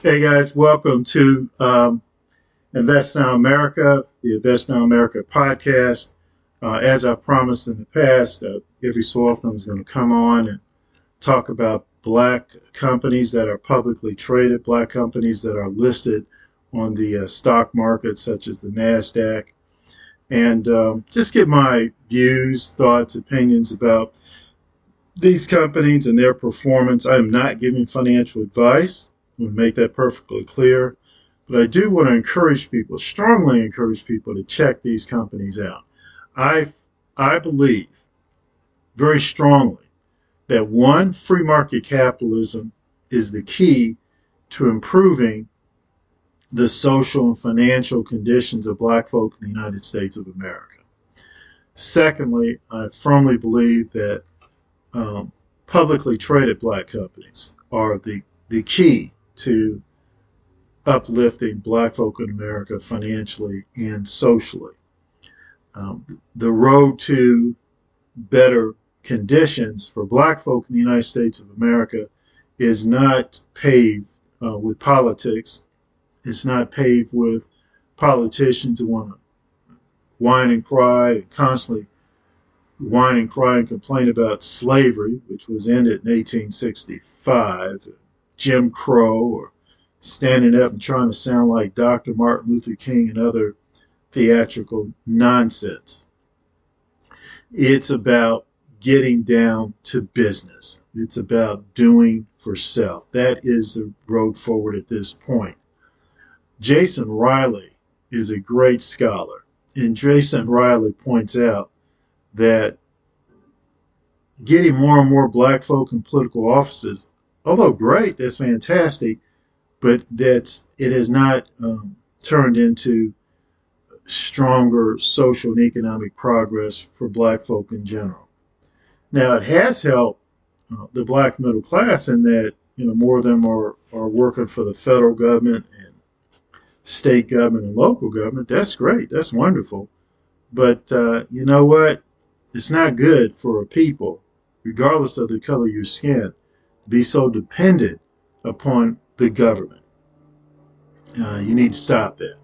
Hey guys, welcome to Invest Now America, the Invest Now America podcast. As I've promised in the past, every so often I'm going to come on and talk about black companies that are publicly traded, black companies that are listed on the stock market, such as the NASDAQ, and just get my views, thoughts, opinions about these companies and their performance. I am not giving financial advice. I want to make that perfectly clear. But I do want to encourage people, strongly encourage people to check these companies out. I, I believe very strongly that one, free market capitalism is the key to improving the social and financial conditions of black folk in the United States of America. Secondly, I firmly believe that um, publicly traded black companies are the key to uplifting black folk in America financially and socially. The road to better conditions for black folk in the United States of America is not paved with politics. It's not paved with politicians who want to whine and cry and constantly whine and cry and complain about slavery, which was ended in 1865, Jim Crow, or standing up and trying to sound like Dr. Martin Luther King and other theatrical nonsense. It's about getting down to business. It's about doing for self. That is the road forward at this point. Jason Riley is a great scholar, and Jason Riley points out that getting more and more black folk in political offices, although great, that's fantastic, but it has not turned into stronger social and economic progress for black folk in general. Now, it has helped the black middle class in that more of them are working for the federal government and state government and local government. That's great. That's wonderful. But you know what? It's not good for a people, regardless of the color of your skin, to be so dependent upon the government. You need to stop that.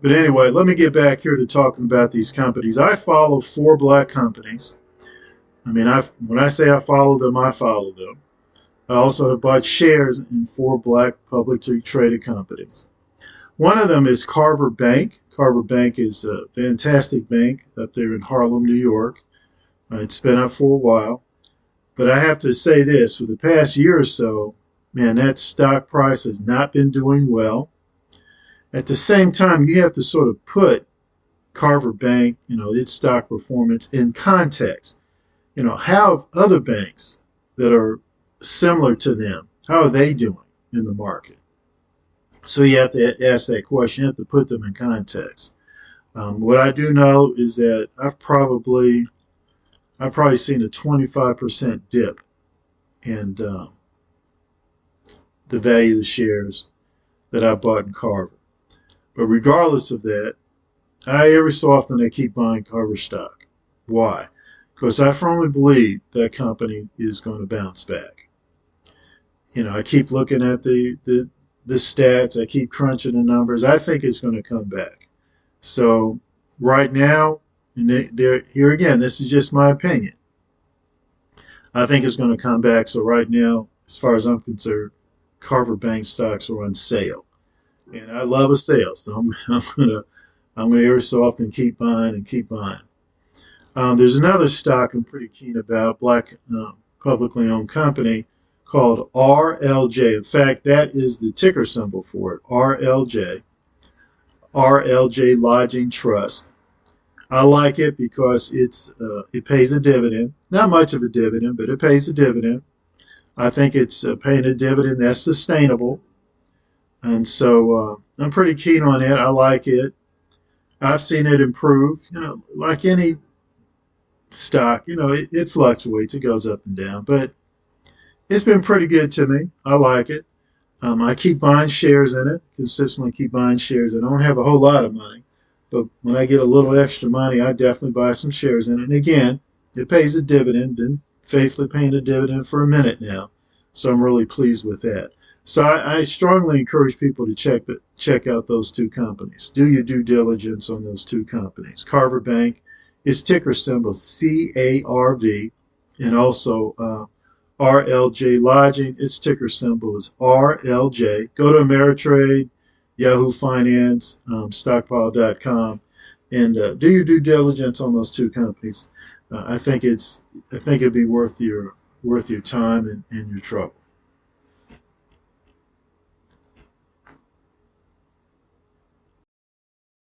But anyway, let me get back here to talking about these companies. I follow four black companies. I mean, when I say I follow them, I follow them. I also have bought shares in four black publicly traded companies. One of them is Carver Bank. Carver Bank is a fantastic bank up there in Harlem, New York. It's been up for a while. But I have to say this, for the past year or so, man, that stock price has not been doing well. At the same time, you have to sort of put Carver Bank, its stock performance in context. How have other banks that are similar to them, how are they doing in the market? So you have to ask that question. You have to put them in context. What I do know is that I've probably seen a 25% dip in the value of the shares that I bought in Carver. But regardless of that, every so often I keep buying Carver stock. Why? Because I firmly believe that company is going to bounce back. I keep looking at the stats. I keep crunching the numbers. I think it's going to come back. So right now, and here again, this is just my opinion. I think it's going to come back. So right now, as far as I'm concerned, Carver Bank stocks are on sale, and I love a sale. So I'm gonna every so often keep buying and keep buying. There's another stock I'm pretty keen about, black publicly owned company called RLJ. In fact, that is the ticker symbol for it, RLJ. RLJ Lodging Trust. I like it because it pays a dividend. Not much of a dividend, but it pays a dividend. I think it's paying a dividend that's sustainable. And so I'm pretty keen on it. I like it. I've seen it improve. Like any stock, it fluctuates. It goes up and down. But it's been pretty good to me. I like it. I keep buying shares in it, consistently keep buying shares. I don't have a whole lot of money, but when I get a little extra money, I definitely buy some shares in it. And again, it pays a dividend, been faithfully paying a dividend for a minute now. So I'm really pleased with that. So I strongly encourage people to check out those two companies. Do your due diligence on those two companies. Carver Bank is ticker symbol CARV, and also RLJ Lodging. Its ticker symbol is RLJ. Go to Ameritrade, Yahoo Finance, Stockpile.com, and do your due diligence on those two companies. I think it'd be worth your time and your trouble.